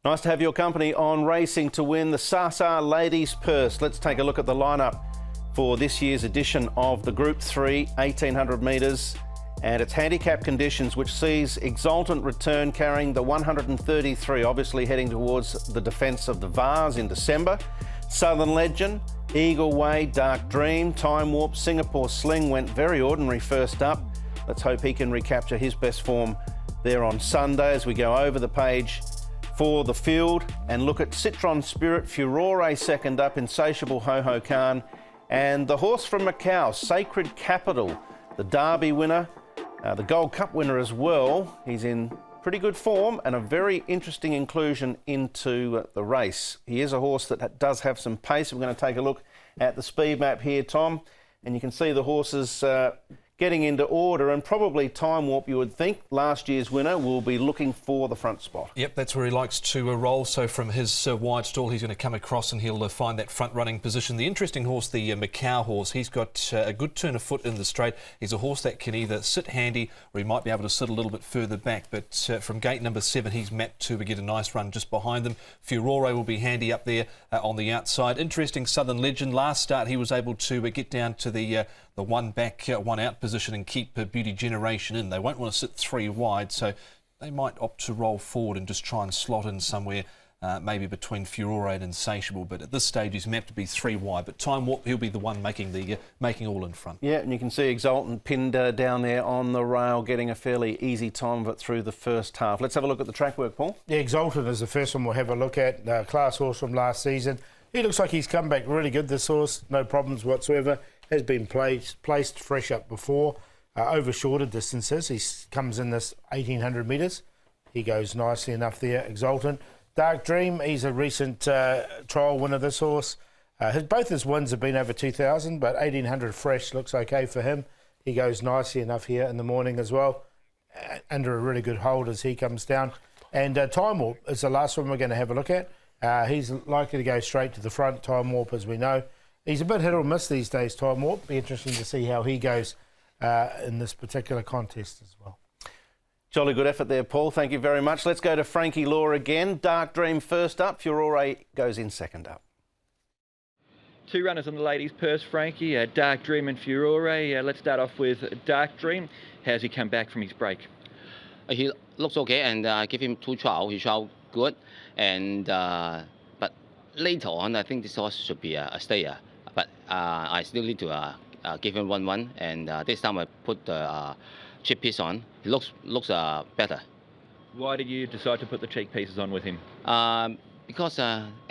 Nice to have your company on Racing to Win, the Sha Tin Ladies Purse. Let's take a look at the lineup for this year's edition of the Group 3 1800 metres and its handicap conditions, which sees Exultant return carrying the 133, obviously heading towards the defence of the Vase in December. Southern Legend, Eagle Way, Dark Dream, Time Warp, Singapore Sling went very ordinary first up. Let's hope he can recapture his best form there on Sunday as we go over the page for the field and look at Citron Spirit, Furore second up, Insatiable Ho Ho Khan, and the horse from Macau, Sacred Capital, the Derby winner, the Gold Cup winner as well. He's in pretty good form and a very interesting inclusion into the race. He is a horse that does have some pace. We're going to take a look at the speed map here, Tom, and you can see the horses getting into order, and probably Time Warp, you would think, last year's winner, will be looking for the front spot. Yep, that's where he likes to roll. So from his wide stall, he's going to come across and he'll find that front running position. The interesting horse, the Macau horse, he's got a good turn of foot in the straight. He's a horse that can either sit handy or he might be able to sit a little bit further back. But from gate number 7, he's mapped to get a nice run just behind them. Furore will be handy up there on the outside. Interesting Southern Legend. Last start, he was able to get down to the one back, one out position and keep Beauty Generation in. They won't want to sit 3 wide, so they might opt to roll forward and just try and slot in somewhere, maybe between Furore and Insatiable. But at this stage, he's mapped to be 3 wide. But Time Warp, he'll be the one making all in front. Yeah, and you can see Exultant pinned down there on the rail, getting a fairly easy time of it through the first half. Let's have a look at the track work, Paul. Yeah, Exultant is the first one we'll have a look at. Class horse from last season. He looks like he's come back really good, this horse. No problems whatsoever. Has been placed fresh up before, over shorter distances. He comes in this 1800 metres. He goes nicely enough there, Exultant. Dark Dream, he's a recent trial winner, this horse. Both his wins have been over 2,000, but 1800 fresh looks okay for him. He goes nicely enough here in the morning as well, under a really good hold as he comes down. And Time Warp is the last one we're going to have a look at. He's likely to go straight to the front, Time Warp, as we know. He's a bit hit or miss these days, Time Warp. Be interesting to see how he goes in this particular contest as well. Jolly good effort there, Paul. Thank you very much. Let's go to Frankie Law again. Dark Dream first up. Furore goes in second up. 2 runners on the ladies' purse, Frankie. Dark Dream and Furore. Let's start off with Dark Dream. How's he come back from his break? He looks okay, and I give him 2 trials. He trialled good, and but later on, I think this horse should be a stayer. But I still need to give him 1-1, and this time I put the cheek piece on. It looks better. Why did you decide to put the cheek pieces on with him? Because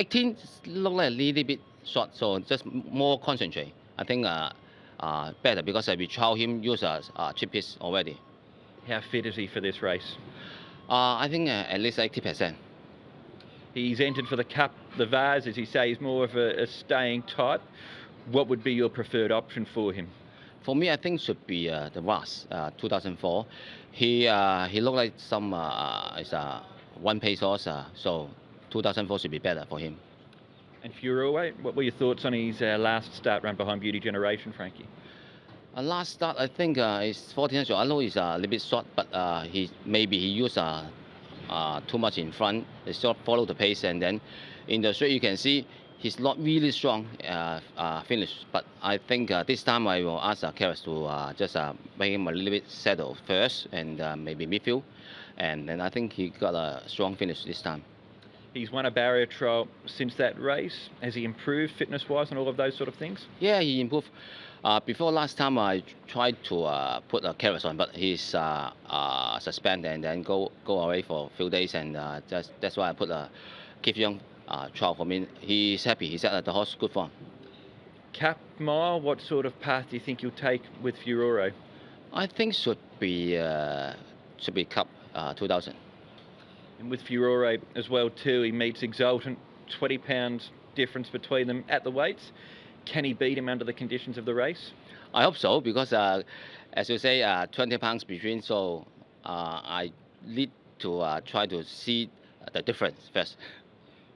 18 look like a little bit short, so just more concentrate. I think better because we trial him use a cheek piece already. How fit is he for this race? I think at least 80%. He's entered for the Cup, the Vase, as you say, he's more of a staying type. What would be your preferred option for him? For me, I think should be the Vase, 2004. He looked like some is a one-pace horse, so 2004 should be better for him. And Furore, what were your thoughts on his last start run behind Beauty Generation, Frankie? Last start, I think is 1400. I know he's a little bit short, but he used too much in front. They still follow the pace, and then in the straight you can see he's not really strong finish. But I think this time I will ask Karis to just make him a little bit settled first, and maybe midfield, and then I think he got a strong finish this time. He's won a barrier trial since that race. Has he improved fitness-wise and all of those sort of things? Yeah, he improved. Before last time, I tried to put a Karis on, but he's suspended and then go away for a few days, and that's why I put a Keith Young trial for me. He's happy. He said that the horse good form. Cap mile, what sort of path do you think you'll take with Furore? I think should be Cup 2000. And with Furore as well too, he meets Exultant, 20 pounds difference between them at the weights. Can he beat him under the conditions of the race? I hope so, because as you say, 20 pounds between, so I need to try to see the difference first.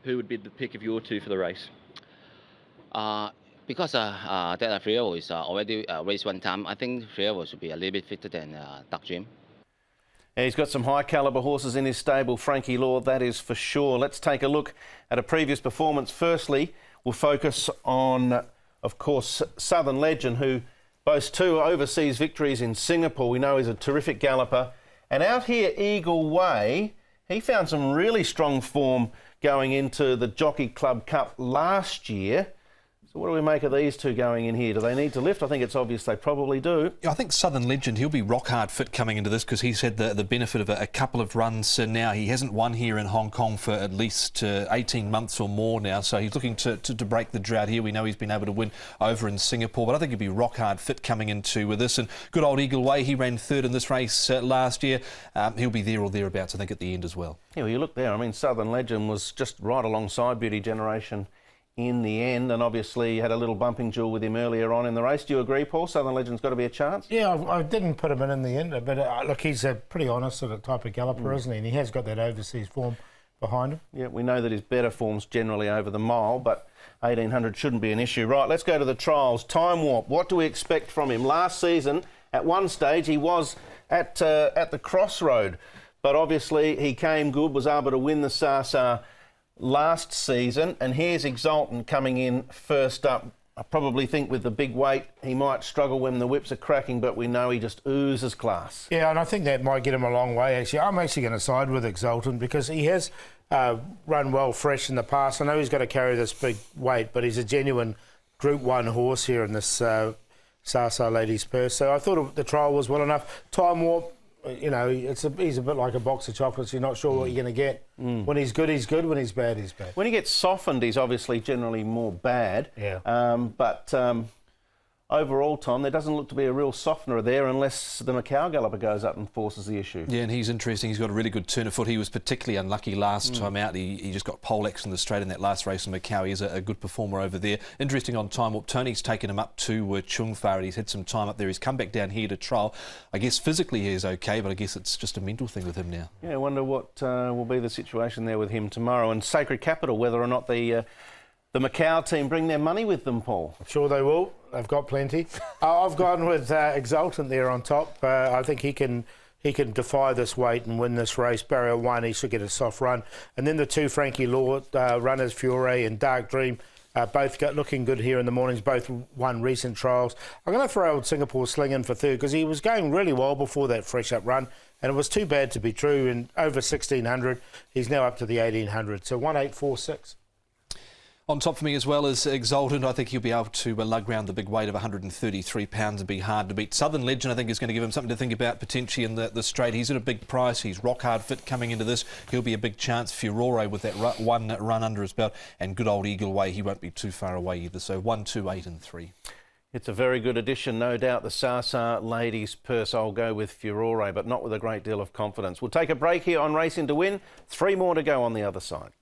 Who would be the pick of your 2 for the race? Because that Furore is already raced 1 time, I think Furore should be a little bit fitter than Dark Dream. He's got some high calibre horses in his stable, Frankie Law, that is for sure. Let's take a look at a previous performance. Firstly, we'll focus on, of course, Southern Legend, who boasts 2 overseas victories in Singapore. We know he's a terrific galloper. And out here, Eagle Way, he found some really strong form going into the Jockey Club Cup last year. So what do we make of these two going in here? Do they need to lift? I think it's obvious they probably do. I think Southern Legend, he'll be rock hard fit coming into this because he's had the benefit of a couple of runs now. He hasn't won here in Hong Kong for at least 18 months or more now, so he's looking to break the drought here. We know he's been able to win over in Singapore, but I think he'll be rock hard fit coming into this. And good old Eagle Way, he ran 3rd in this race last year. He'll be there or thereabouts, I think, at the end as well. Yeah, well, you look there. I mean, Southern Legend was just right alongside Beauty Generation in the end, and obviously had a little bumping duel with him earlier on in the race. Do you agree, Paul? Southern Legend's got to be a chance? Yeah, I didn't put him in the end, but look, he's a pretty honest sort of type of galloper, isn't he? And he has got that overseas form behind him. Yeah, we know that his better form's generally over the mile, but 1800 shouldn't be an issue. Right, let's go to the trials. Time Warp, what do we expect from him? Last season, at one stage, he was at the crossroad, but obviously he came good, was able to win the Sasa last season, and here's Exultant coming in first up. I probably think with the big weight he might struggle when the whips are cracking, but we know he just oozes class. Yeah, and I think that might get him a long way, actually. I'm actually going to side with Exultant because he has run well fresh in the past. I know he's got to carry this big weight, but he's a genuine Group 1 horse here in this Sasa Ladies Purse. So I thought the trial was well enough. Time Warp, you know, he's a bit like a box of chocolates. You're not sure what you're going to get. When he's good, he's good. When he's bad, he's bad. When he gets softened, he's obviously generally more bad. Yeah. But overall, Tom, there doesn't look to be a real softener there unless the Macau galloper goes up and forces the issue. Yeah, and he's interesting. He's got a really good turn of foot. He was particularly unlucky last time out. He just got poleaxed in the straight in that last race in Macau. He's a good performer over there. Interesting on Time Warp, Tony's taken him up to Chung Fa. He's had some time up there. He's come back down here to trial. I guess physically he's okay, but I guess it's just a mental thing with him now. Yeah, I wonder what will be the situation there with him tomorrow. And Sacred Capital, whether or not the Macau team bring their money with them, Paul. I'm sure they will. They've got plenty. I've gone with Exultant there on top. I think he can defy this weight and win this race. Barrier 1, he should get a soft run. And then the 2 Frankie Law runners, Fiore and Dark Dream, both looking good here in the mornings, both won recent trials. I'm going to throw old Singapore Sling in for 3rd because he was going really well before that fresh up run, and it was too bad to be true. And over 1600, he's now up to the 1800. So 1846. On top for me as well as Exultant, I think he'll be able to lug round the big weight of 133 pounds and be hard to beat. Southern Legend, I think, is going to give him something to think about potentially in the straight. He's at a big price. He's rock hard fit coming into this. He'll be a big chance. Furore with that one run under his belt, and good old Eagle Way, he won't be too far away either. So 1, 2, 8 and 3. It's a very good addition, no doubt. The Sasa Ladies Purse, I'll go with Furore, but not with a great deal of confidence. We'll take a break here on Racing to Win. 3 more to go on the other side.